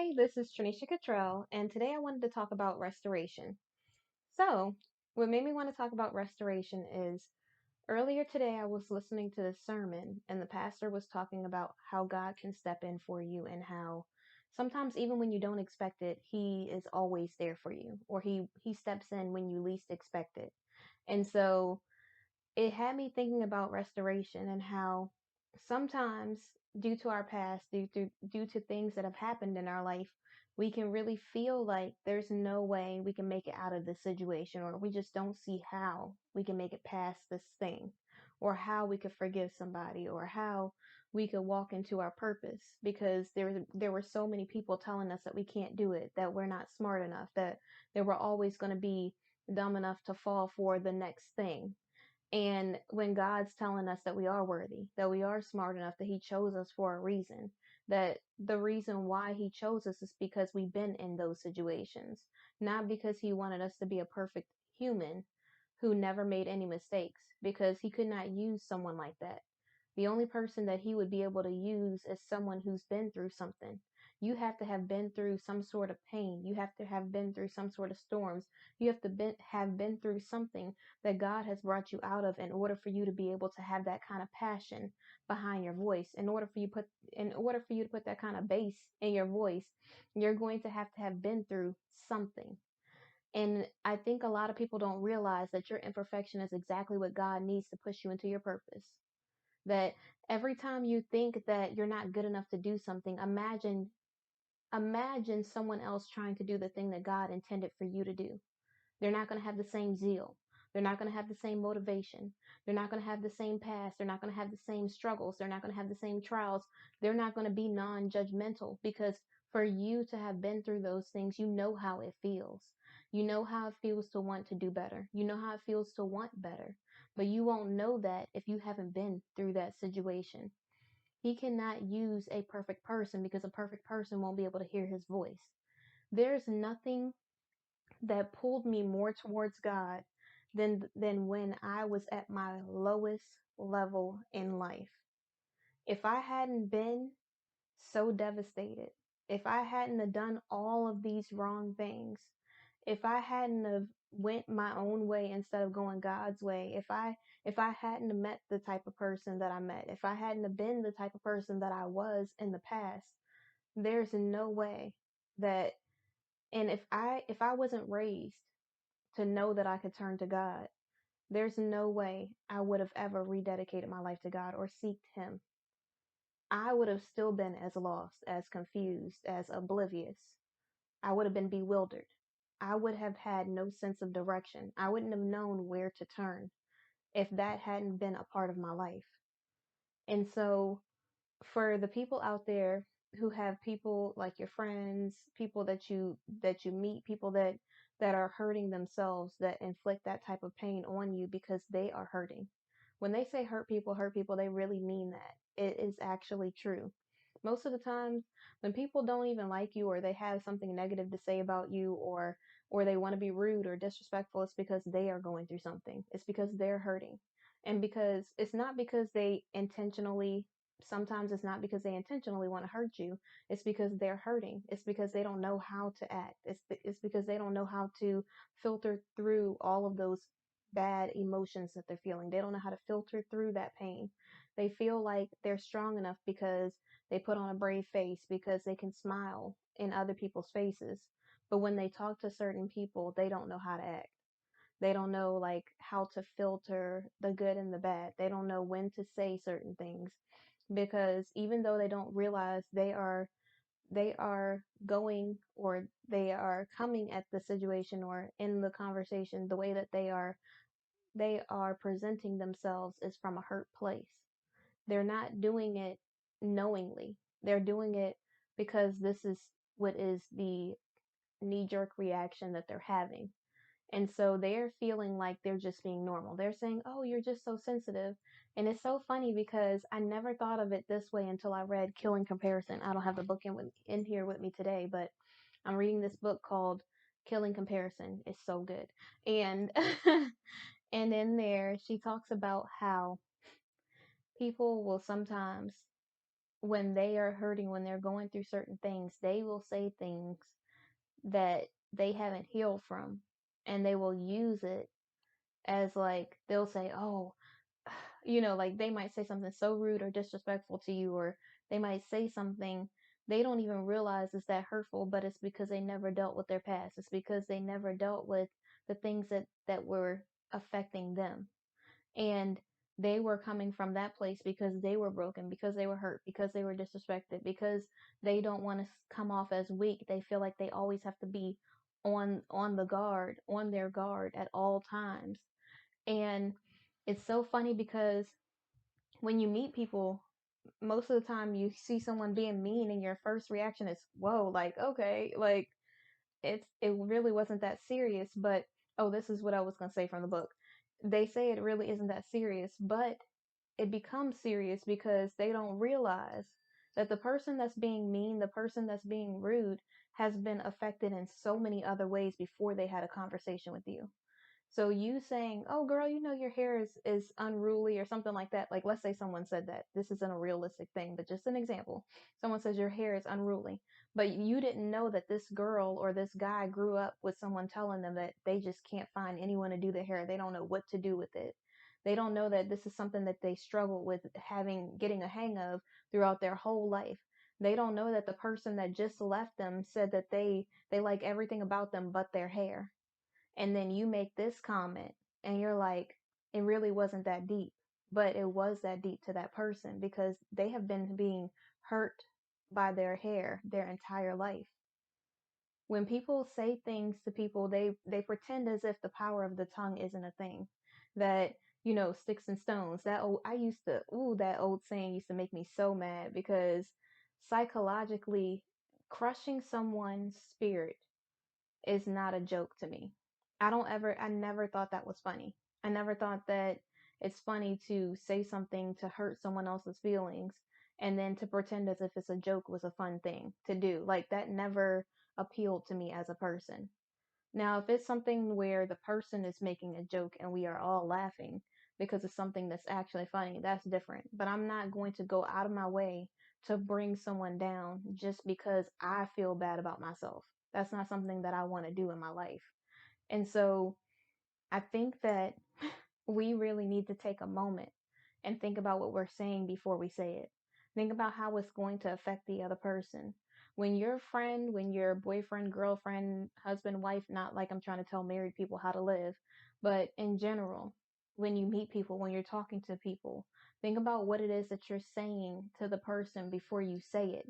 Hi, this is Trinesha Cottrell, and today I wanted to talk about restoration. So, what made me want to talk about restoration is earlier today I was listening to this sermon, and the pastor was talking about how God can step in for you and how sometimes even when you don't expect it, he is always there for you, or he steps in when you least expect it. And so it had me thinking about restoration and how sometimes due to our past, due to things that have happened in our life, we can really feel like there's no way we can make it out of this situation, or we just don't see how we can make it past this thing, or how we could forgive somebody, or how we could walk into our purpose, because there were so many people telling us that we can't do it, that we're not smart enough, that we're always going to be dumb enough to fall for the next thing. And when God's telling us that we are worthy, that we are smart enough, that He chose us for a reason, that the reason why He chose us is because we've been in those situations, not because He wanted us to be a perfect human who never made any mistakes, because He could not use someone like that. The only person that He would be able to use is someone who's been through something. You have to have been through some sort of pain. You have to have been through some sort of storms. You have to have been through something that God has brought you out of in order for you to be able to have that kind of passion behind your voice. In order for you to put that kind of bass in your voice, you're going to have been through something. And I think a lot of people don't realize that your imperfection is exactly what God needs to push you into your purpose. That every time you think that you're not good enough to do something, imagine someone else trying to do the thing that God intended for you to do. They're not going to have the same zeal. They're not going to have the same motivation. They're not going to have the same past. They're not going to have the same struggles. They're not going to have the same trials. They're not going to be non-judgmental, because for you to have been through those things, you know how it feels. You know how it feels to want to do better. You know how it feels to want better. But you won't know that if you haven't been through that situation. He cannot use a perfect person, because a perfect person won't be able to hear his voice. There's nothing that pulled me more towards God than when I was at my lowest level in life. If I hadn't been so devastated, if I hadn't have done all of these wrong things, if I hadn't have went my own way instead of going God's way, if I hadn't have met the type of person that I met, if I hadn't have been the type of person that I was in the past, there's no way that. And if I wasn't raised to know that I could turn to God, there's no way I would have ever rededicated my life to God or seeked Him. I would have still been as lost, as confused, as oblivious. I would have been bewildered. I would have had no sense of direction. I wouldn't have known where to turn if that hadn't been a part of my life. And so, for the people out there who have people like your friends, people that you meet, people that are hurting themselves, that inflict that type of pain on you because they are hurting. When they say hurt people, they really mean that. It is actually true. Most of the time, when people don't even like you, or they have something negative to say about you, or they want to be rude or disrespectful, it's because they are going through something. It's because they're hurting. And because it's not because they intentionally sometimes it's not because they intentionally want to hurt you. It's because they're hurting. It's because they don't know how to act. It's because they don't know how to filter through all of those bad emotions that they're feeling. They don't know how to filter through that pain. They feel like they're strong enough because they put on a brave face, because they can smile in other people's faces. But when they talk to certain people, they don't know how to act. They don't know like how to filter the good and the bad. They don't know when to say certain things, because even though they don't realize they are going, or they are coming at the situation or in the conversation, the way that they are presenting themselves is from a hurt place. They're not doing it knowingly. They're doing it because this is what is the knee jerk reaction that they're having. And so they're feeling like they're just being normal. They're saying, "Oh, you're just so sensitive." And it's so funny because I never thought of it this way until I read Killing Comparison. I don't have the book in here with me today, but I'm reading this book called Killing Comparison. It's so good. And and in there she talks about how people will sometimes when they are hurting, when they're going through certain things, they will say things that they haven't healed from, and they will use it as like, they'll say, oh, like they might say something so rude or disrespectful to you, or they might say something they don't even realize is that hurtful, but it's because they never dealt with their past. It's because they never dealt with the things that were affecting them. And they were coming from that place because they were broken, because they were hurt, because they were disrespected, because they don't want to come off as weak. They feel like they always have to be on the guard, on their guard at all times. And it's so funny because when you meet people, most of the time you see someone being mean and your first reaction is, whoa, like, okay, like it really wasn't that serious. But oh, this is what I was going to say from the book. They say it really isn't that serious, but it becomes serious because they don't realize that the person that's being mean, the person that's being rude, has been affected in so many other ways before they had a conversation with you. So you saying, "Oh, girl, your hair is unruly," or something like that. Like, let's say someone said that. This isn't a realistic thing, but just an example. Someone says your hair is unruly, but you didn't know that this girl or this guy grew up with someone telling them that they just can't find anyone to do their hair. They don't know what to do with it. They don't know that this is something that they struggle with getting a hang of throughout their whole life. They don't know that the person that just left them said that they like everything about them but their hair, and then you make this comment and you're like, it really wasn't that deep, but it was that deep to that person because they have been being hurt by their hair their entire life. When people say things to people, they pretend as if the power of the tongue isn't a thing, that sticks and stones. That old I used to ooh that old saying used to make me so mad because psychologically, crushing someone's spirit is not a joke to me. I never thought that was funny. I never thought that it's funny to say something to hurt someone else's feelings and then to pretend as if it's a joke was a fun thing to do. Like, that never appealed to me as a person. Now, if it's something where the person is making a joke and we are all laughing because it's something that's actually funny, that's different. But I'm not going to go out of my way to bring someone down just because I feel bad about myself. That's not something that I want to do in my life. And so I think that we really need to take a moment and think about what we're saying before we say it. Think about how it's going to affect the other person. When your friend, when your boyfriend, girlfriend, husband, wife, not like I'm trying to tell married people how to live, but in general, when you meet people, when you're talking to people, think about what it is that you're saying to the person before you say it.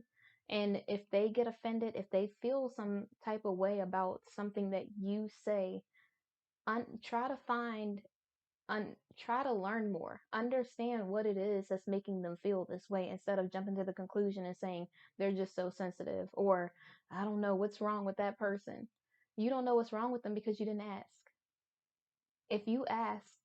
And if they get offended, if they feel some type of way about something that you say, try to try to learn more, understand what it is that's making them feel this way, instead of jumping to the conclusion and saying they're just so sensitive, or I don't know what's wrong with that person. You don't know what's wrong with them because you didn't ask. If you asked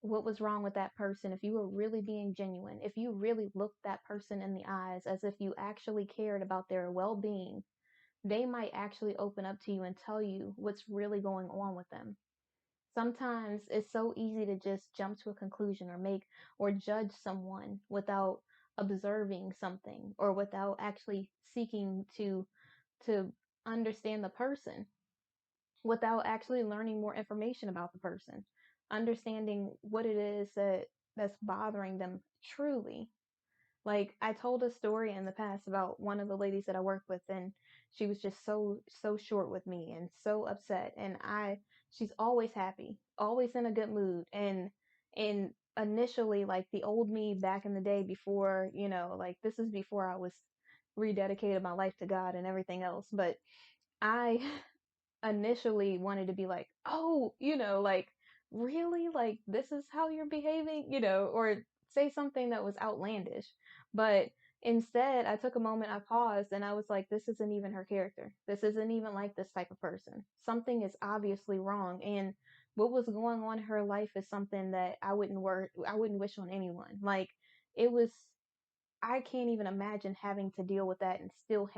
what was wrong with that person, if you were really being genuine, if you really looked that person in the eyes as if you actually cared about their well-being, they might actually open up to you and tell you what's really going on with them. Sometimes it's so easy to just jump to a conclusion or judge someone without observing something, or without actually seeking to understand the person, without actually learning more information about the person, understanding what it is that's bothering them truly. Like, I told a story in the past about one of the ladies that I worked with, and she was just so short with me and so upset. And she's always happy, always in a good mood. And initially, like, the old me back in the day, before, like, this is before I was rededicated my life to God and everything else. But I initially wanted to be like, oh, like, really? Like, this is how you're behaving, or say something that was outlandish. But instead, I took a moment, I paused, and I was like, this isn't even her character. This isn't even like this type of person. Something is obviously wrong. And what was going on in her life is something that I wouldn't wish on anyone. Like, it was, I can't even imagine having to deal with that and still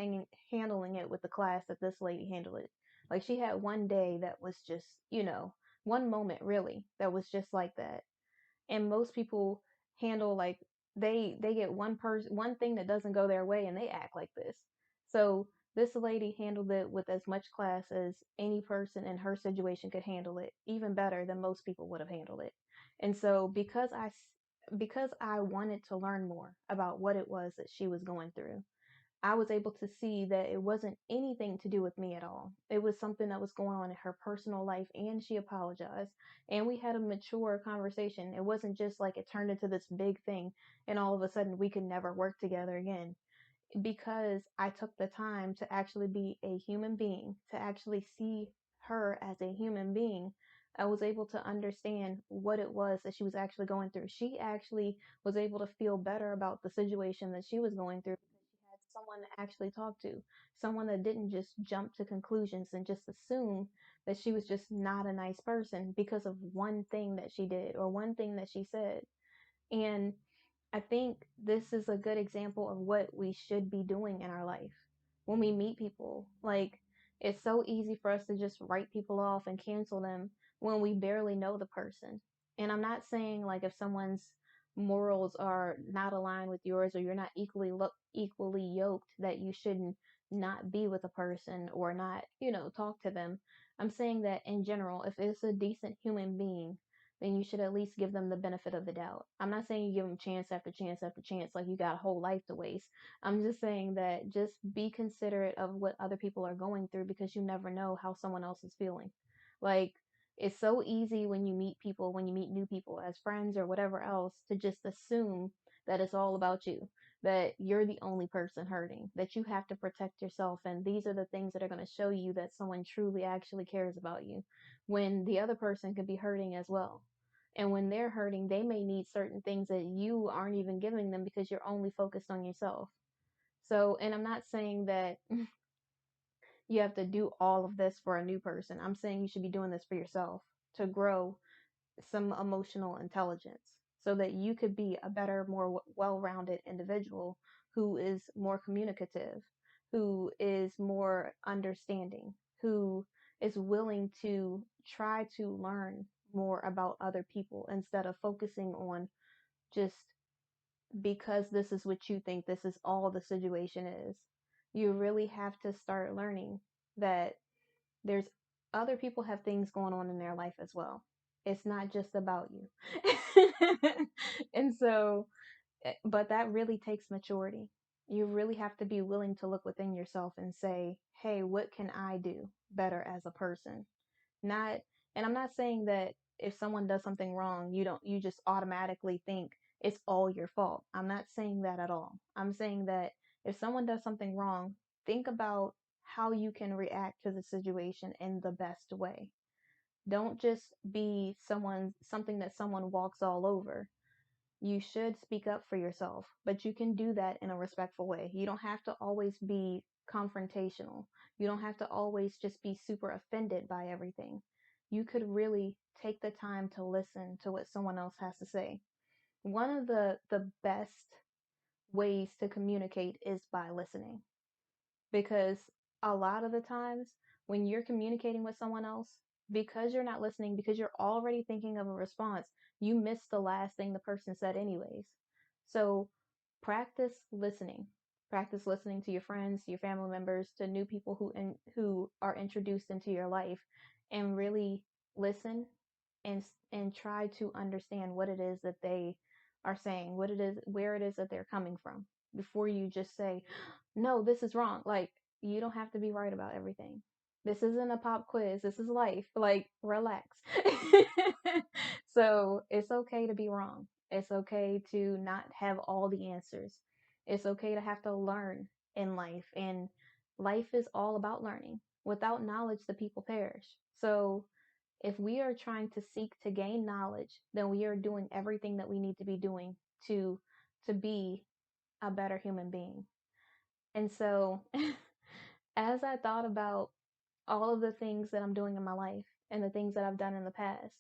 handling it with the class that this lady handled it. Like, she had one day that was just, one moment really that was just like that. And most people handle like they get one thing that doesn't go their way and they act like this. So this lady handled it with as much class as any person in her situation could handle it, even better than most people would have handled it. And so because I wanted to learn more about what it was that she was going through, I was able to see that it wasn't anything to do with me at all. It was something that was going on in her personal life, and she apologized. And we had a mature conversation. It wasn't just like it turned into this big thing, and all of a sudden we could never work together again. Because I took the time to actually be a human being, to actually see her as a human being, I was able to understand what it was that she was actually going through. She actually was able to feel better about the situation that she was going through because she had someone to actually talk to, someone that didn't just jump to conclusions and just assume that she was just not a nice person because of one thing that she did or one thing that she said. And I think this is a good example of what we should be doing in our life when we meet people. Like, it's so easy for us to just write people off and cancel them when we barely know the person. And I'm not saying like if someone's morals are not aligned with yours or you're not equally yoked that you shouldn't not be with a person or not, talk to them. I'm saying that in general, if it's a decent human being, then you should at least give them the benefit of the doubt. I'm not saying you give them chance after chance after chance like you got a whole life to waste. I'm just saying that just be considerate of what other people are going through because you never know how someone else is feeling. Like, it's so easy when you meet people, when you meet new people as friends or whatever else, to just assume that it's all about you, that you're the only person hurting, that you have to protect yourself. And these are the things that are going to show you that someone truly actually cares about you when the other person could be hurting as well. And when they're hurting, they may need certain things that you aren't even giving them because you're only focused on yourself. So, and I'm not saying that you have to do all of this for a new person. I'm saying you should be doing this for yourself to grow some emotional intelligence so that you could be a better, more well rounded individual who is more communicative, who is more understanding, who is willing to try to learn more about other people instead of focusing on just because this is what you think this is all the situation is. You really have to start learning that there's other people have things going on in their life as well. It's not just about you. And so, but that really takes maturity. You really have to be willing to look within yourself and say, hey, what can I do better as a person? Not, and I'm not saying that if someone does something wrong, you just automatically think it's all your fault. I'm not saying that at all. I'm saying that if someone does something wrong, think about how you can react to the situation in the best way. Don't just be something that someone walks all over. You should speak up for yourself, but you can do that in a respectful way. You don't have to always be confrontational. You don't have to always just be super offended by everything. You could really take the time to listen to what someone else has to say. One of the best ways to communicate is by listening, because a lot of the times when you're communicating with someone else, because you're not listening, because you're already thinking of a response, you miss the last thing the person said anyways. So practice listening. Practice listening to your friends, to your family members, to new people who are introduced into your life, and really listen and and try to understand what it is that they are saying, what it is, where it is that they're coming from before you just say, no, this is wrong. Like, you don't have to be right about everything. This isn't a pop quiz. This is life. Like, relax. So it's okay to be wrong. It's okay to not have all the answers. It's okay to have to learn in life. And life is all about learning. Without knowledge, the people perish. So if we are trying to seek to gain knowledge, then we are doing everything that we need to be doing to to be a better human being. And so, as I thought about all of the things that I'm doing in my life and the things that I've done in the past,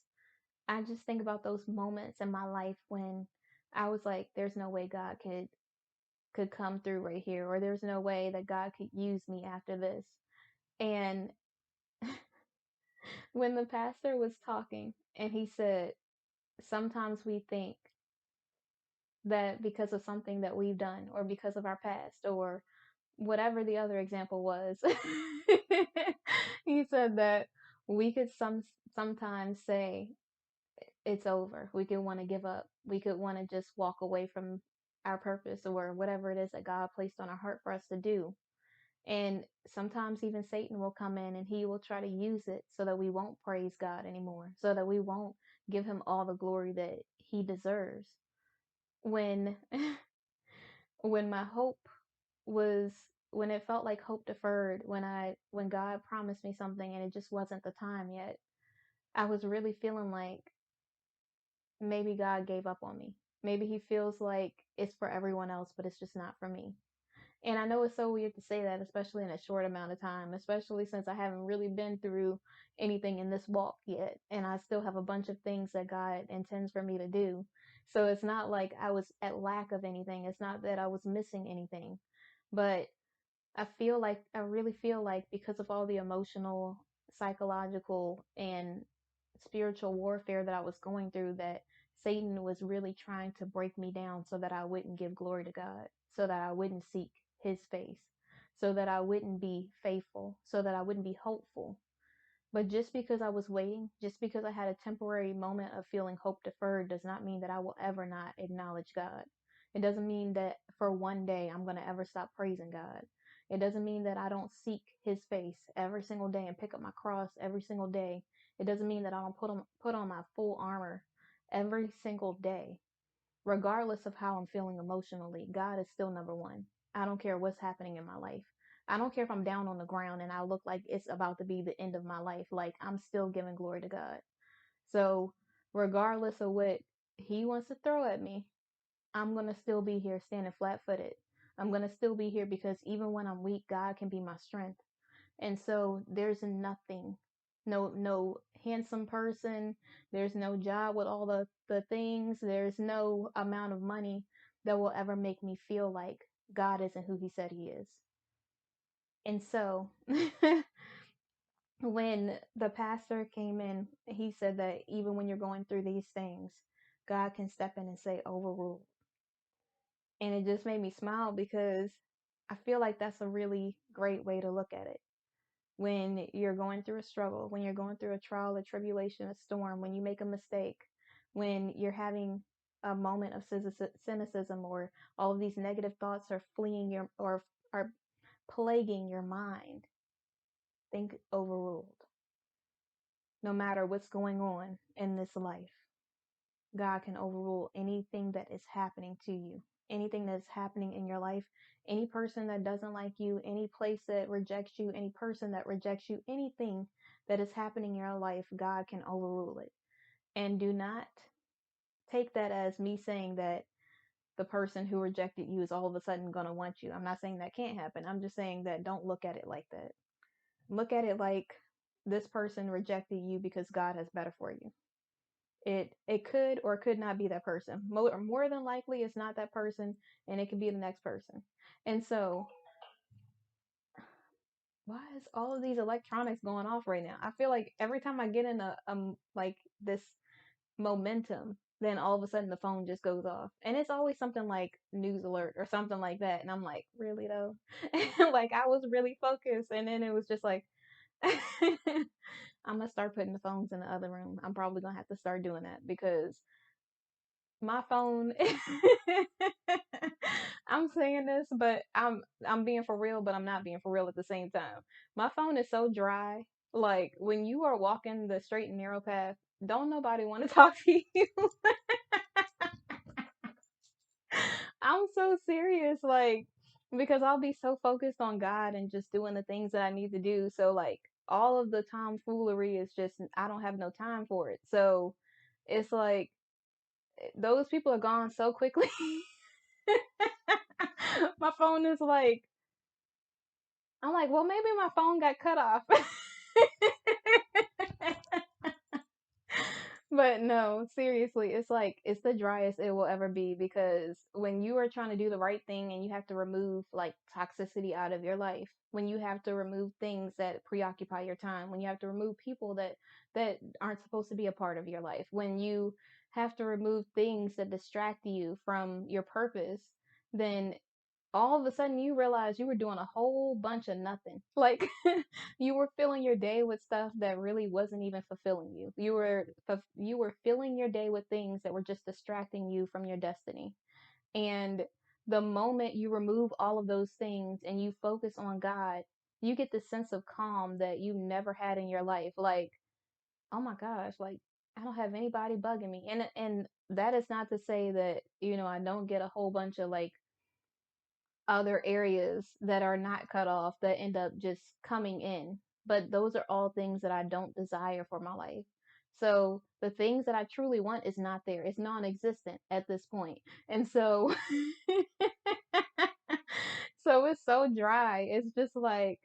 I just think about those moments in my life when I was like, there's no way God could come through right here, or there's no way that God could use me after this. And when the pastor was talking and he said, sometimes we think that because of something that we've done or because of our past or whatever the other example was. He said that we could sometimes say it's over. We could want to give up. We could want to just walk away from our purpose or whatever it is that God placed on our heart for us to do. And sometimes even Satan will come in and he will try to use it so that we won't praise God anymore, so that we won't give him all the glory that he deserves. When when my hope was when it felt like hope deferred, when God promised me something and it just wasn't the time yet, I was really feeling like maybe God gave up on me. Maybe he feels like it's for everyone else, but it's just not for me. And I know it's so weird to say that, especially in a short amount of time, especially since I haven't really been through anything in this walk yet. And I still have a bunch of things that God intends for me to do. So it's not like I was at lack of anything. It's not that I was missing anything. But I really feel like because of all the emotional, psychological, and spiritual warfare that I was going through, that Satan was really trying to break me down so that I wouldn't give glory to God, so that I wouldn't seek his face, so that I wouldn't be faithful, so that I wouldn't be hopeful. But just because I was waiting, just because I had a temporary moment of feeling hope deferred, does not mean that I will ever not acknowledge God. It doesn't mean that for one day I'm going to ever stop praising God. It doesn't mean that I don't seek his face every single day and pick up my cross every single day. It doesn't mean that I don't put on my full armor every single day. Regardless of how I'm feeling emotionally, God is still number one. I don't care what's happening in my life. I don't care if I'm down on the ground and I look like it's about to be the end of my life. Like, I'm still giving glory to God. So, regardless of what he wants to throw at me, I'm going to still be here standing flat footed. I'm going to still be here because even when I'm weak, God can be my strength. And so there's nothing, no handsome person, there's no job with all the things, there's no amount of money that will ever make me feel like God isn't who he said he is. And so when the pastor came in, he said that even when you're going through these things, God can step in and say overrule. And it just made me smile because I feel like that's a really great way to look at it. When you're going through a struggle, when you're going through a trial, a tribulation, a storm, when you make a mistake, when you're having a moment of cynicism, or all of these negative thoughts are fleeing your or are plaguing your mind, think overruled. No matter what's going on in this life, God can overrule anything that is happening to you, anything that's happening in your life, any person that doesn't like you, any place that rejects you, any person that rejects you, anything that is happening in your life, God can overrule it. And do not take that as me saying that the person who rejected you is all of a sudden going to want you. I'm not saying that can't happen. I'm just saying that don't look at it like that. Look at it like this person rejected you because God has better for you. It could or could not be that person. More than likely, it's not that person, and it could be the next person. And so, why is all of these electronics going off right now? I feel like every time I get in a like this momentum, then all of a sudden the phone just goes off, and it's always something like news alert or something like that, and I'm like, really though? Like, I was really focused, and then it was just like. I'm gonna start putting the phones in the other room. I'm probably gonna have to start doing that because my phone I'm saying this, but I'm being for real, but I'm not being for real at the same time. My phone is so dry. Like, when you are walking the straight and narrow path, don't nobody want to talk to you. I'm so serious, like, because I'll be so focused on God and just doing the things that I need to do. So, like, all of the tomfoolery is just, I don't have no time for it. So it's like those people are gone so quickly. My phone is like, I'm like, well, maybe my phone got cut off. But no, seriously, it's like, it's the driest it will ever be, because when you are trying to do the right thing and you have to remove like toxicity out of your life, when you have to remove things that preoccupy your time, when you have to remove people that aren't supposed to be a part of your life, when you have to remove things that distract you from your purpose, then all of a sudden you realize you were doing a whole bunch of nothing. Like you were filling your day with stuff that really wasn't even fulfilling you. You were filling your day with things that were just distracting you from your destiny. And the moment you remove all of those things and you focus on God, you get this sense of calm that you never had in your life. Like, oh my gosh, like I don't have anybody bugging me. And that is not to say that, I don't get a whole bunch of like other areas that are not cut off that end up just coming in. But those are all things that I don't desire for my life. So the things that I truly want is not there. It's non-existent at this point. And so so it's so dry. It's just like,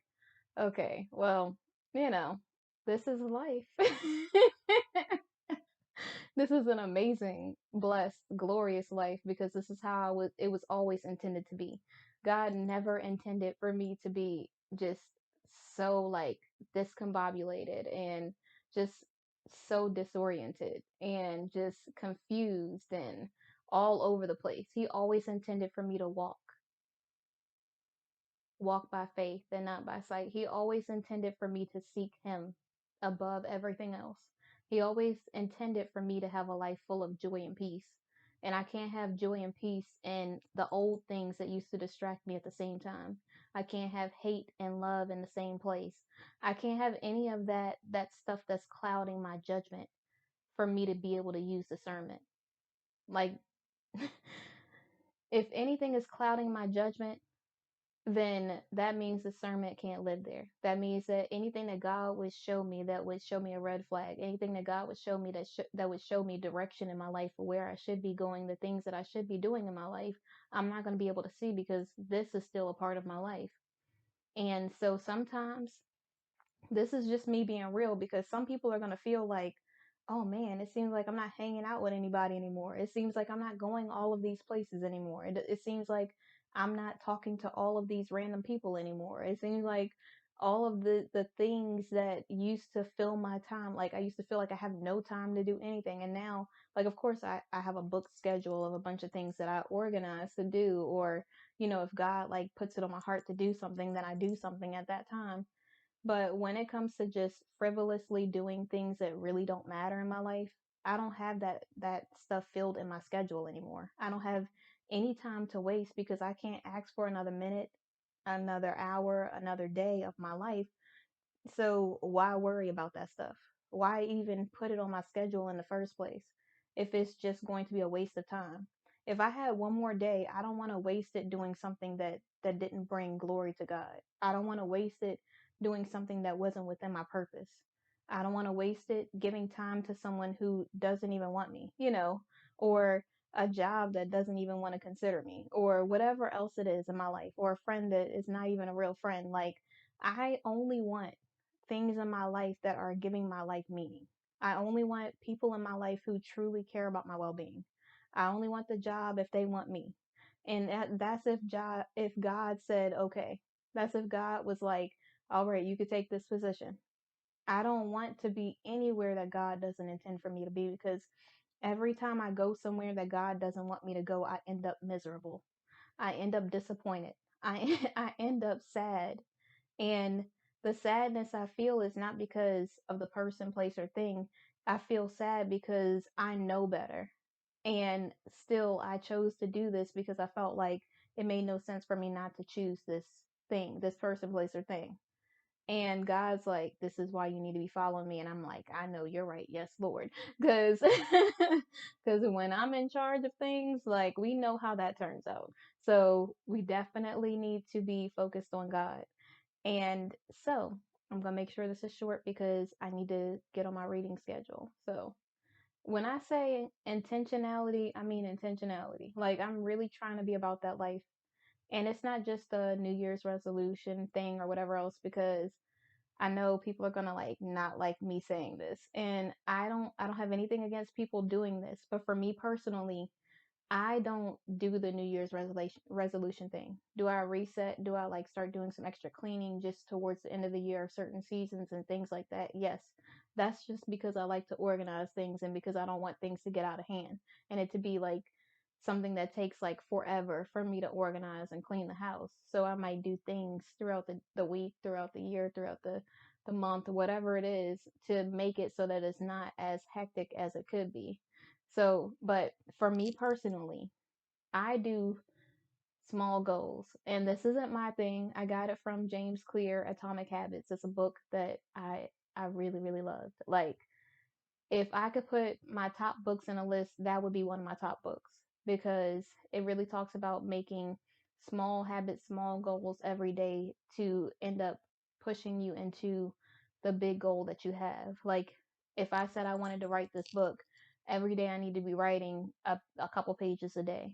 okay, well, you know, this is life. This is an amazing, blessed, glorious life because this is how it was always intended to be. God never intended for me to be just so like discombobulated and just so disoriented and just confused and all over the place. He always intended for me to walk by faith and not by sight. He always intended for me to seek him above everything else. He always intended for me to have a life full of joy and peace. And I can't have joy and peace in the old things that used to distract me at the same time. I can't have hate and love in the same place. I can't have any of that stuff that's clouding my judgment for me to be able to use discernment. Like if anything is clouding my judgment, then that means discernment can't live there. That means that anything that God would show me that would show me a red flag, anything that God would show me that would show me direction in my life for where I should be going, the things that I should be doing in my life, I'm not going to be able to see because this is still a part of my life. And so sometimes this is just me being real because some people are going to feel like, oh man, it seems like I'm not hanging out with anybody anymore. It seems like I'm not going all of these places anymore. It seems like I'm not talking to all of these random people anymore. It seems like all of the things that used to fill my time, like I used to feel like I have no time to do anything. And now, like, of course, I have a booked schedule of a bunch of things that I organize to do. Or, if God like puts it on my heart to do something, then I do something at that time. But when it comes to just frivolously doing things that really don't matter in my life, I don't have that stuff filled in my schedule anymore. I don't have any time to waste because I can't ask for another minute, another hour, another day of my life. So why worry about that stuff? Why even put it on my schedule in the first place if it's just going to be a waste of time? If I had one more day, I don't want to waste it doing something that didn't bring glory to God. I don't want to waste it doing something that wasn't within my purpose. I don't want to waste it giving time to someone who doesn't even want me, or a job that doesn't even want to consider me, or whatever else it is in my life, or a friend that is not even a real friend. Like, I only want things in my life that are giving my life meaning. I only want people in my life who truly care about my well-being. I only want the job if they want me. And that's if God said, okay, that's if God was like, all right, you could take this position. I don't want to be anywhere that God doesn't intend for me to be because every time I go somewhere that God doesn't want me to go, I end up miserable. I end up disappointed. I end up sad. And the sadness I feel is not because of the person, place, or thing. I feel sad because I know better. And still, I chose to do this because I felt like it made no sense for me not to choose this thing, this person, place, or thing. And God's like, this is why you need to be following me. And I'm like, I know you're right. Yes, Lord. Because because when I'm in charge of things, like we know how that turns out. So we definitely need to be focused on God. And so I'm going to make sure this is short because I need to get on my reading schedule. So when I say intentionality, I mean intentionality. Like I'm really trying to be about that life. And it's not just a New Year's resolution thing or whatever else because I know people are going to like not like me saying this. And I don't have anything against people doing this, but for me personally, I don't do the New Year's resolution thing. Do I reset? Do I like start doing some extra cleaning just towards the end of the year, certain seasons and things like that? Yes. That's just because I like to organize things and because I don't want things to get out of hand and it to be like something that takes like forever for me to organize and clean the house. So I might do things throughout the week, throughout the year, throughout the month, whatever it is, to make it so that it's not as hectic as it could be. So, but for me personally, I do small goals. And this isn't my thing. I got it from James Clear, Atomic Habits. It's a book that I really, really loved. Like if I could put my top books in a list, that would be one of my top books because it really talks about making small habits, small goals every day to end up pushing you into the big goal that you have. Like if I said I wanted to write this book, every day I need to be writing a couple pages a day.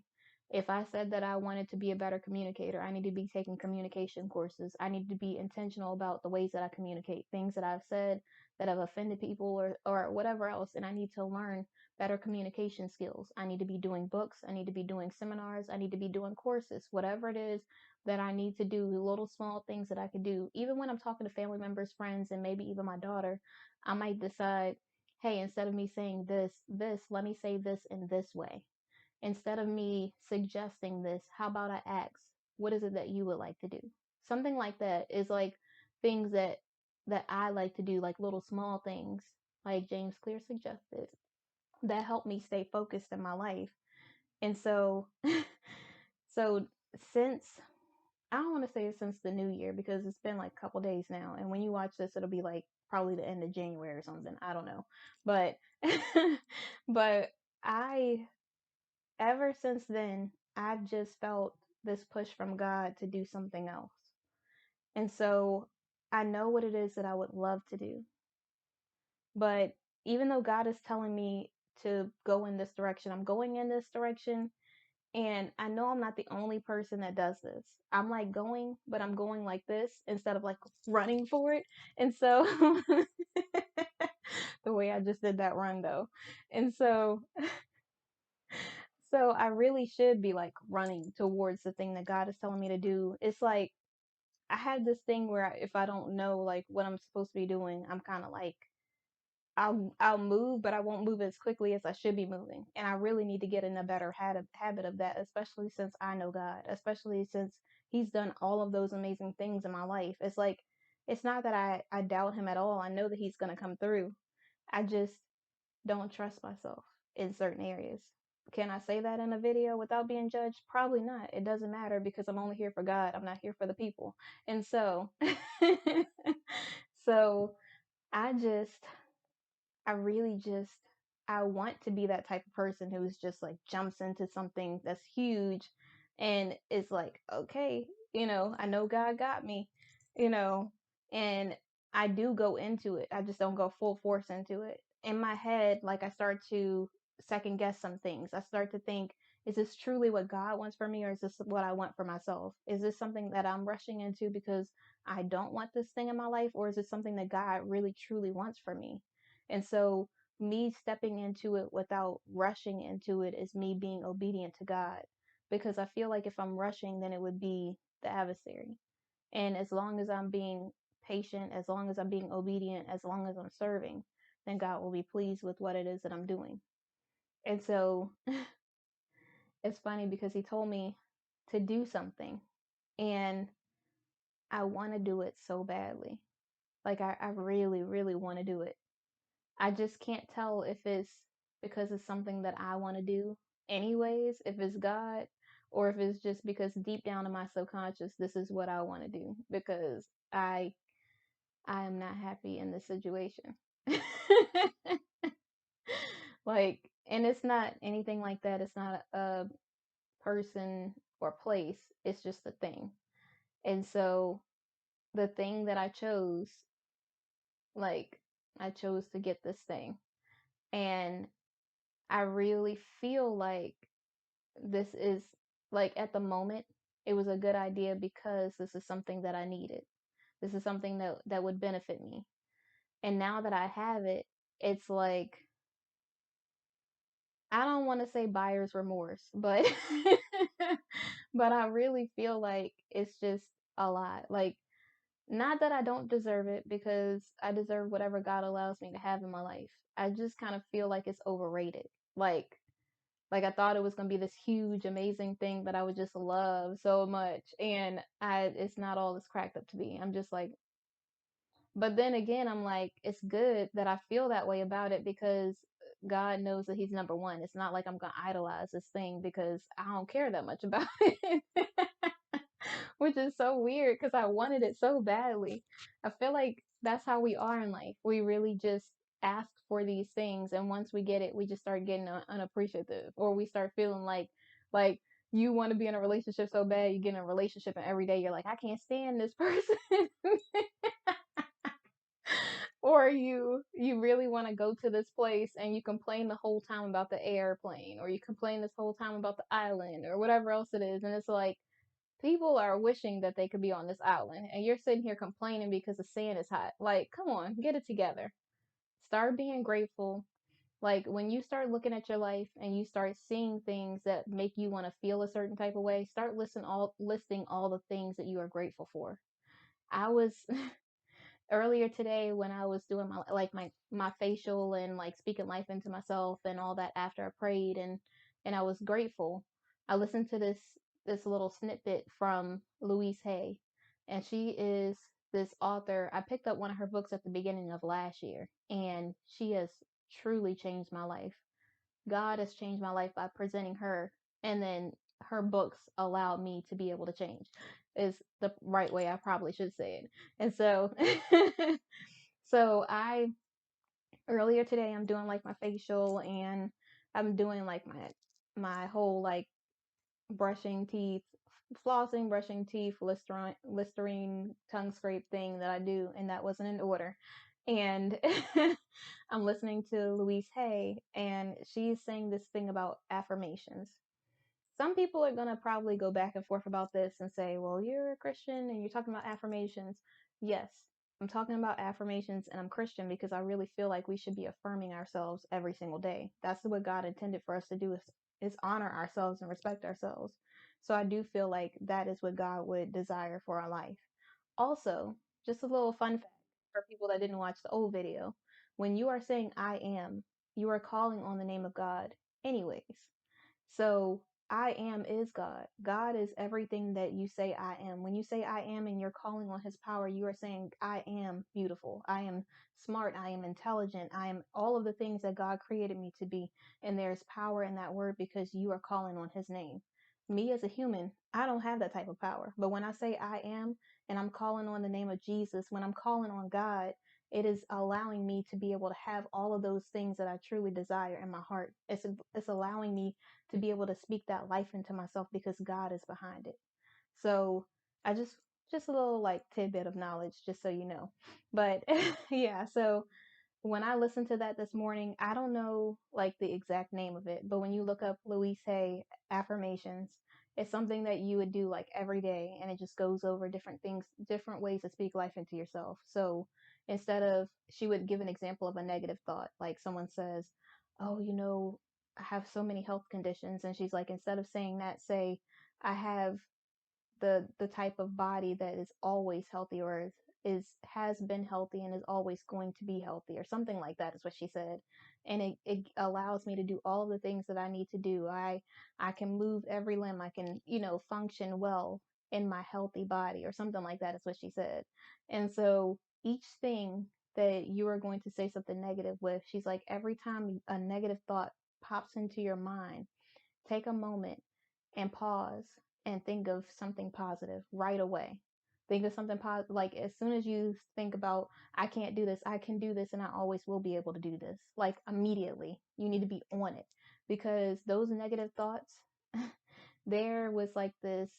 If I said that I wanted to be a better communicator, I need to be taking communication courses. I need to be intentional about the ways that I communicate, things that I've said that have offended people or whatever else. And I need to learn better communication skills. I need to be doing books. I need to be doing seminars. I need to be doing courses, whatever it is that I need to do, little small things that I could do. Even when I'm talking to family members, friends, and maybe even my daughter, I might decide, hey, instead of me saying this, let me say this in this way. Instead of me suggesting this, how about I ask, what is it that you would like to do? Something like that is like things that I like to do, like little small things, like James Clear suggested, that help me stay focused in my life. And so, so since I don't want to say since the new year because it's been like a couple days now, and when you watch this, it'll be like probably the end of January or something. I don't know, but but I ever since then I've just felt this push from God to do something else, and so I know what it is that I would love to do. But even though God is telling me to go in this direction, I'm going in this direction. And I know I'm not the only person that does this. I'm like going, but I'm going like this instead of like running for it. And so the way I just did that run though. And so I really should be like running towards the thing that God is telling me to do. It's like I have this thing where if I don't know like what I'm supposed to be doing, I'm kind of like I'll move, but I won't move as quickly as I should be moving. And I really need to get in a better habit of that, especially since I know God, especially since He's done all of those amazing things in my life. It's like it's not that I doubt Him at all. I know that He's gonna come through. I just don't trust myself in certain areas. Can I say that in a video without being judged? Probably not. It doesn't matter because I'm only here for God. I'm not here for the people. And so so I just I really just I want to be that type of person who's just like jumps into something that's huge and is like, okay, I know God got me, you know, and I do go into it. I just don't go full force into it. In my head, like I start to second guess some things. I start to think, is this truly what God wants for me or is this what I want for myself? Is this something that I'm rushing into because I don't want this thing in my life or is it something that God really truly wants for me? And so, me stepping into it without rushing into it is me being obedient to God. Because I feel like if I'm rushing, then it would be the adversary. And as long as I'm being patient, as long as I'm being obedient, as long as I'm serving, then God will be pleased with what it is that I'm doing. And so it's funny because He told me to do something. And I want to do it so badly. Like, I really, really want to do it. I just can't tell if it's because it's something that I want to do anyways, if it's God, or if it's just because deep down in my subconscious, this is what I want to do because I I am not happy in this situation. Like, and it's not anything like that. It's not a person or place. It's just a thing. And so the thing that I chose, like, I chose to get this thing. And I really feel like this is like at the moment it was a good idea because this is something that I needed. This is something that would benefit me. And now that I have it, it's like I don't want to say buyer's remorse, but but I really feel like it's just a lot. Like, not that I don't deserve it, because I deserve whatever God allows me to have in my life. I just kind of feel like it's overrated. Like I thought it was gonna be this huge, amazing thing that I would just love so much, and it's not all it's cracked up to be. I'm just like, but then again, I'm like, it's good that I feel that way about it, because God knows that He's number one. It's not like I'm gonna idolize this thing because I don't care that much about it. Which is so weird because I wanted it so badly. I feel like that's how we are in life. We really just ask for these things, and once we get it, we just start getting unappreciative, or we start feeling like you want to be in a relationship so bad, you get in a relationship, and every day you're like, I can't stand this person. Or you really want to go to this place and you complain the whole time about the airplane, or you complain this whole time about the island, or whatever else it is, and it's like, people are wishing that they could be on this island, and you're sitting here complaining because the sand is hot. Like, come on, get it together. Start being grateful. Like, when you start looking at your life and you start seeing things that make you want to feel a certain type of way, start listing all the things that you are grateful for. I was earlier today when I was doing my facial and like speaking life into myself and all that after I prayed, and I was grateful. I listened to this little snippet from Louise Hay, and she is this author. I picked up one of her books at the beginning of last year, and she has truly changed my life. God has changed my life by presenting her, and then her books allowed me to be able to change, is the right way I probably should say it. And so so I earlier today I'm doing like my facial, and I'm doing like my whole like brushing teeth, flossing, brushing teeth, Listerine tongue scrape thing that I do, and that wasn't in order. And I'm listening to Louise Hay, and she's saying this thing about affirmations. Some people are going to probably go back and forth about this and say, well, you're a Christian and you're talking about affirmations. Yes, I'm talking about affirmations, and I'm Christian because I really feel like we should be affirming ourselves every single day. That's what God intended for us to do, is honor ourselves and respect ourselves. So I do feel like that is what God would desire for our life. Also, just a little fun fact for people that didn't watch the old video. When you are saying I am, you are calling on the name of God anyways. So I am is God. God is everything that you say I am. When you say I am and you're calling on His power, you are saying I am beautiful. I am smart. I am intelligent. I am all of the things that God created me to be. And there's power in that word because you are calling on His name. Me as a human, I don't have that type of power. But when I say I am and I'm calling on the name of Jesus, when I'm calling on God, it is allowing me to be able to have all of those things that I truly desire in my heart. It's allowing me to be able to speak that life into myself because God is behind it. So I just a little like tidbit of knowledge, just so you know. But yeah, so when I listened to that this morning, I don't know like the exact name of it, but when you look up Louise Hay affirmations, it's something that you would do like every day, and it just goes over different things, different ways to speak life into yourself. So instead of, she would give an example of a negative thought, like someone says, "Oh, I have so many health conditions," and she's like, instead of saying that, say, "I have the type of body that is always healthy, or has been healthy and is always going to be healthy," or something like that is what she said. And it allows me to do all of the things that I need to do. I can move every limb. I can, function well in my healthy body, or something like that is what she said. And so each thing that you are going to say something negative with, she's like, every time a negative thought pops into your mind, take a moment and pause and think of something positive right away. Think of something positive. Like, as soon as you think about, I can't do this, I can do this, and I always will be able to do this. Like, immediately, you need to be on it, because those negative thoughts, there was like this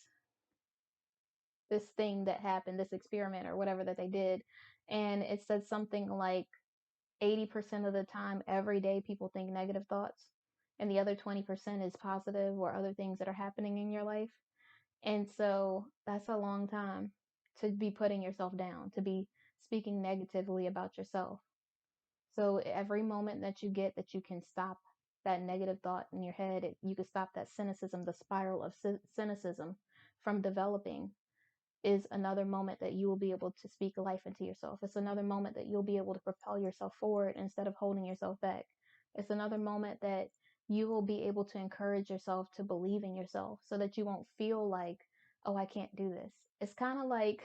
thing that happened, this experiment or whatever that they did, and it said something like 80% of the time every day people think negative thoughts, and the other 20% is positive or other things that are happening in your life. And so that's a long time to be putting yourself down, to be speaking negatively about yourself. So every moment that you get that you can stop that negative thought in your head. You could stop that cynicism, the spiral of cynicism from developing, is another moment that you will be able to speak life into yourself. It's another moment that you'll be able to propel yourself forward instead of holding yourself back. It's another moment that you will be able to encourage yourself to believe in yourself so that you won't feel like, oh, I can't do this. It's kind of like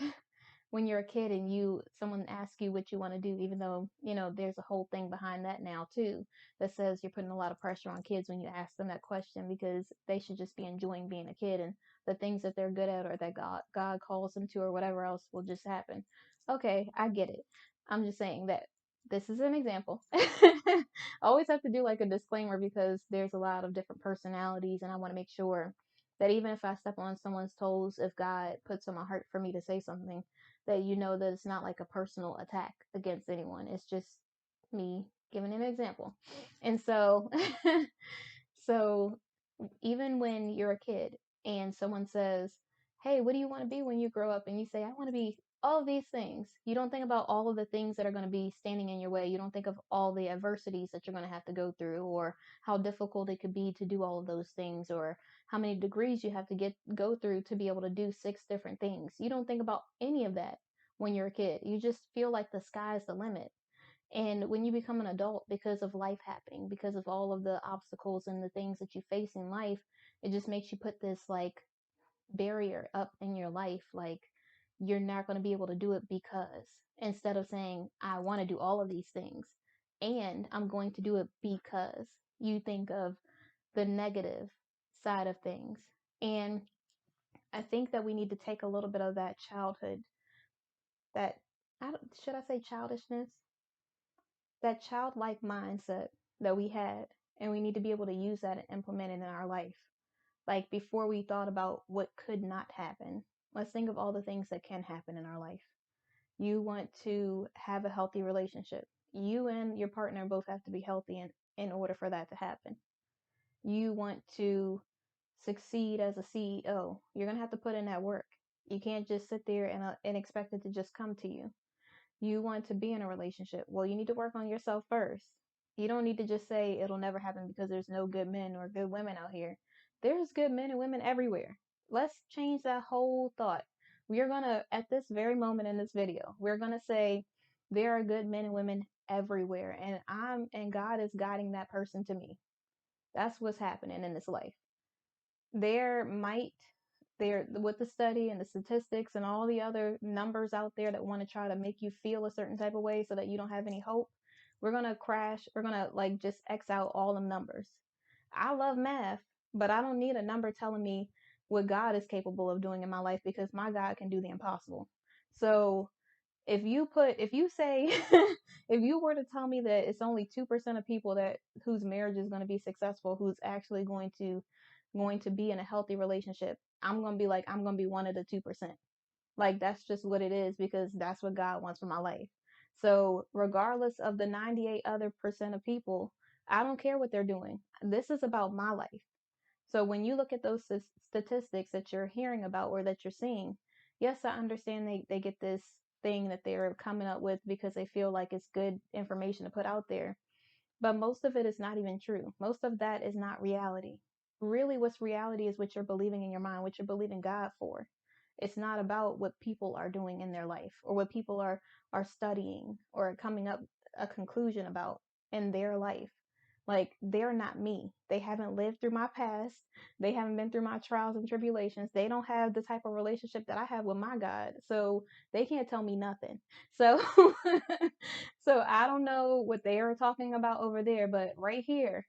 when you're a kid and someone asks you what you want to do, even though, there's a whole thing behind that now too, that says you're putting a lot of pressure on kids when you ask them that question, because they should just be enjoying being a kid, and the things that they're good at or that God calls them to or whatever else will just happen. Okay, I get it. I'm just saying that this is an example. I always have to do like a disclaimer because there's a lot of different personalities, and I want to make sure that even if I step on someone's toes, if God puts on my heart for me to say something, that that it's not like a personal attack against anyone. It's just me giving an example. And so, so even when you're a kid and someone says, hey, what do you want to be when you grow up? And you say, I want to be all of these things. You don't think about all of the things that are going to be standing in your way. You don't think of all the adversities that you're going to have to go through, or how difficult it could be to do all of those things, or how many degrees you have to go through to be able to do 6 different things. You don't think about any of that when you're a kid. You just feel like the sky's the limit. And when you become an adult, because of life happening, because of all of the obstacles and the things that you face in life, it just makes you put this like barrier up in your life. Like, you're not going to be able to do it because, instead of saying, I want to do all of these things and I'm going to do it because, you think of the negative side of things. And I think that we need to take a little bit of that childhood, that, should I say childishness? That childlike mindset that we had, and we need to be able to use that and implement it in our life. Like, before we thought about what could not happen, let's think of all the things that can happen in our life. You want to have a healthy relationship. You and your partner both have to be healthy in order for that to happen. You want to succeed as a CEO. You're going to have to put in that work. You can't just sit there and expect it to just come to you. You want to be in a relationship. Well, you need to work on yourself first. You don't need to just say it'll never happen because there's no good men or good women out here. There's good men and women everywhere. Let's change that whole thought. We're going to, at this very moment in this video, we're going to say there are good men and women everywhere, and God is guiding that person to me. That's what's happening in this life. There might there With the study and the statistics and all the other numbers out there that want to try to make you feel a certain type of way so that you don't have any hope, we're going to crash. We're going to like just X out all them numbers. I love math, but I don't need a number telling me what God is capable of doing in my life, because my God can do the impossible. So if you say if you were to tell me that it's only 2% of people that whose marriage is going to be successful, who's actually going to be in a healthy relationship, I'm going to be like, I'm going to be one of the 2%. Like, that's just what it is, because that's what God wants for my life. So regardless of the 98 other percent of people, I don't care what they're doing. This is about my life. So when you look at those statistics that you're hearing about or that you're seeing, yes, I understand they get this thing that they're coming up with because they feel like it's good information to put out there. But most of it is not even true. Most of that is not reality. Really, what's reality is what you're believing in your mind, what you're believing God for. It's not about what people are doing in their life, or what people are studying or coming up a conclusion about in their life. Like, they're not me. They haven't lived through my past. They haven't been through my trials and tribulations. They don't have the type of relationship that I have with my God. So they can't tell me nothing. So so I don't know what they are talking about over there, but right here,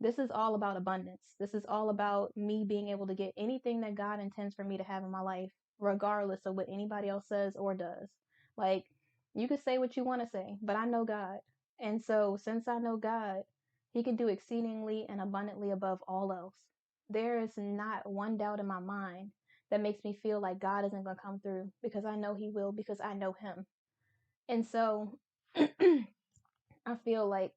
this is all about abundance. This is all about me being able to get anything that God intends for me to have in my life, regardless of what anybody else says or does. Like, you can say what you want to say, but I know God. And so, since I know God, He can do exceedingly and abundantly above all else. There is not one doubt in my mind that makes me feel like God isn't going to come through, because I know He will, because I know Him. And so, I feel like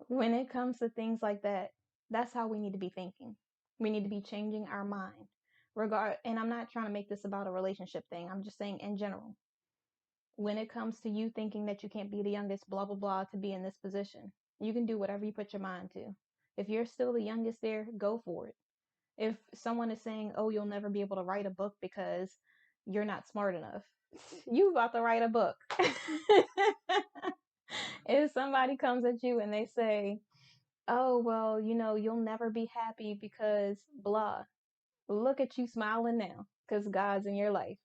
when it comes to things like that, that's how we need to be thinking. We need to be changing our mind. And I'm not trying to make this about a relationship thing. I'm just saying in general. When it comes to you thinking that you can't be the youngest, blah, blah, blah, to be in this position, You can do whatever you put your mind to. If you're still the youngest there, go for it. If someone is saying, oh, you'll never be able to write a book because you're not smart enough, you about to write a book. If somebody comes at you and they say, oh, well, you'll never be happy because blah, look at you smiling now because God's in your life.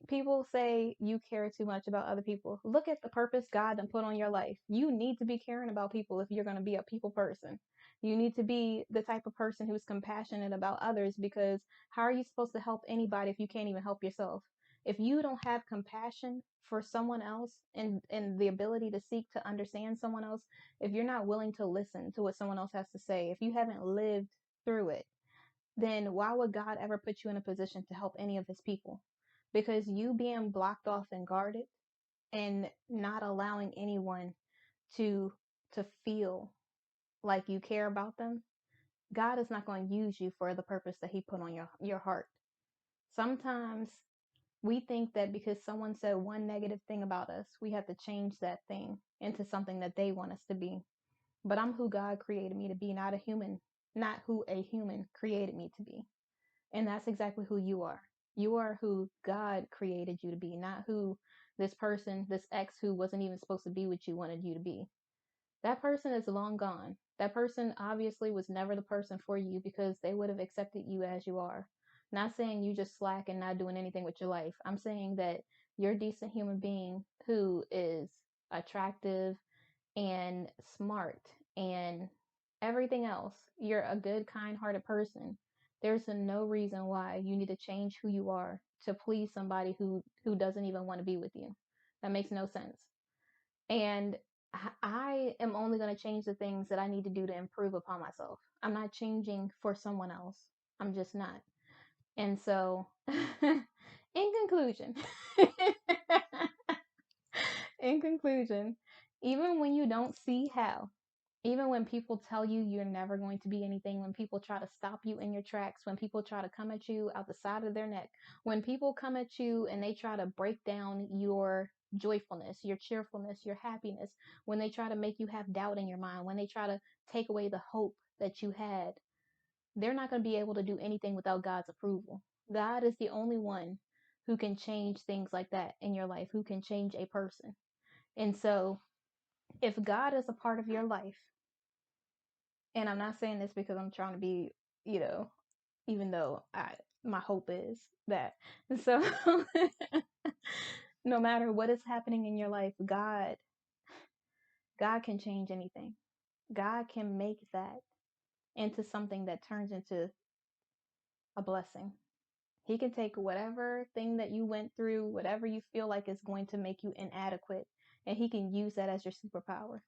People say you care too much about other people. Look at the purpose God done put on your life. You need to be caring about people if you're going to be a people person. You need to be the type of person who's compassionate about others, because how are you supposed to help anybody if you can't even help yourself? If you don't have compassion for someone else, and the ability to seek to understand someone else, if you're not willing to listen to what someone else has to say, if you haven't lived through it, then why would God ever put you in a position to help any of his people? Because you being blocked off and guarded and not allowing anyone to feel like you care about them, God is not going to use you for the purpose that he put on your heart. Sometimes we think that because someone said one negative thing about us, we have to change that thing into something that they want us to be. But I'm who God created me to be, not who a human created me to be. And that's exactly who you are. You are who God created you to be, not who this person, this ex who wasn't even supposed to be with you, wanted you to be. That person is long gone. That person obviously was never the person for you, because they would have accepted you as you are. Not saying you just slack and not doing anything with your life. I'm saying that you're a decent human being who is attractive and smart and everything else. You're a good, kind-hearted person. There's no reason why you need to change who you are to please somebody who doesn't even want to be with you. That makes no sense. And I am only going to change the things that I need to do to improve upon myself. I'm not changing for someone else. I'm just not. And so, in conclusion, in conclusion, even when you don't see how, even when people tell you you're never going to be anything, when people try to stop you in your tracks, when people try to come at you out the side of their neck, when people come at you and they try to break down your joyfulness, your cheerfulness, your happiness, when they try to make you have doubt in your mind, when they try to take away the hope that you had, they're not going to be able to do anything without God's approval. God is the only one who can change things like that in your life, who can change a person. And so, if God is a part of your life, and I'm not saying this because I'm trying to be, even though my hope is that. So, no matter what is happening in your life, God can change anything. God can make that into something that turns into a blessing. He can take whatever thing that you went through, whatever you feel like is going to make you inadequate, and he can use that as your superpower.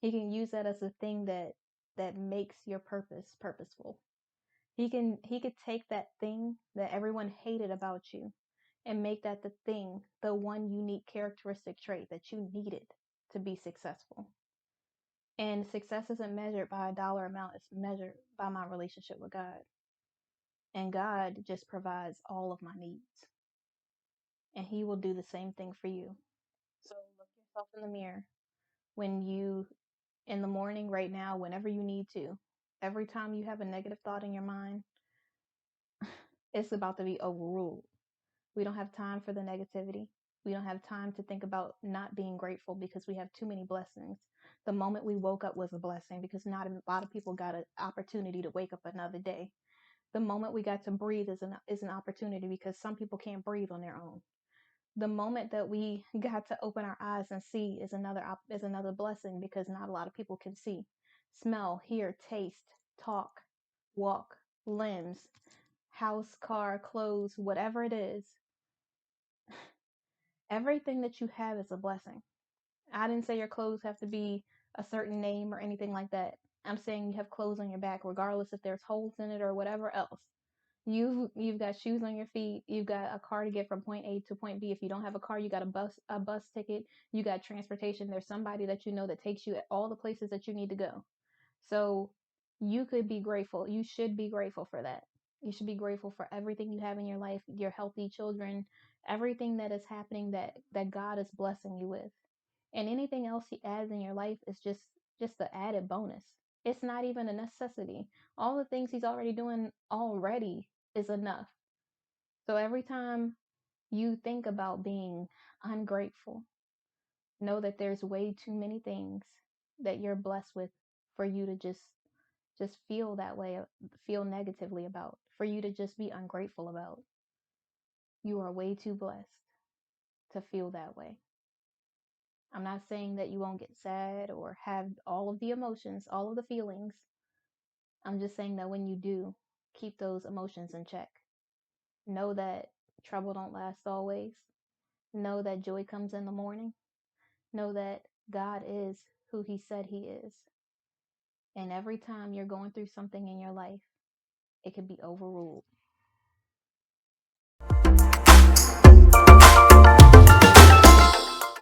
He can use that as a thing that makes your purpose purposeful. He could take that thing that everyone hated about you and make that the thing, the one unique characteristic trait that you needed to be successful. And success isn't measured by a dollar amount, it's measured by my relationship with God. And God just provides all of my needs. And he will do the same thing for you. So look yourself in the mirror when you, in the morning, right now, whenever you need to. Every time you have a negative thought in your mind, it's about to be overruled. We don't have time for the negativity. We don't have time to think about not being grateful because we have too many blessings. The moment we woke up was a blessing, because not a lot of people got an opportunity to wake up another day. The moment we got to breathe is an opportunity, because some people can't breathe on their own. The moment that we got to open our eyes and see is another blessing, because not a lot of people can see, smell, hear, taste, talk, walk, limbs, house, car, clothes, whatever it is. Everything that you have is a blessing. I didn't say your clothes have to be a certain name or anything like that. I'm saying you have clothes on your back, regardless if there's holes in it or whatever else. You've got shoes on your feet. You've got a car to get from point A to point B. If you don't have a car, you got a bus ticket. You got transportation. There's somebody that you know that takes you at all the places that you need to go. So you could be grateful. You should be grateful for that. You should be grateful for everything you have in your life, your healthy children, everything that is happening that God is blessing you with. And anything else he adds in your life is just just the added bonus. It's not even a necessity. All the things he's already doing already is enough. So every time you think about being ungrateful, know that there's way too many things that you're blessed with for you to just feel that way, feel negatively about, for you to just be ungrateful about. You are way too blessed to feel that way. I'm not saying that you won't get sad or have all of the emotions, all of the feelings. I'm just saying that when you do, keep those emotions in check. Know that trouble don't last always. Know that joy comes in the morning. Know that God is who he said he is. And every time you're going through something in your life, it can be overruled.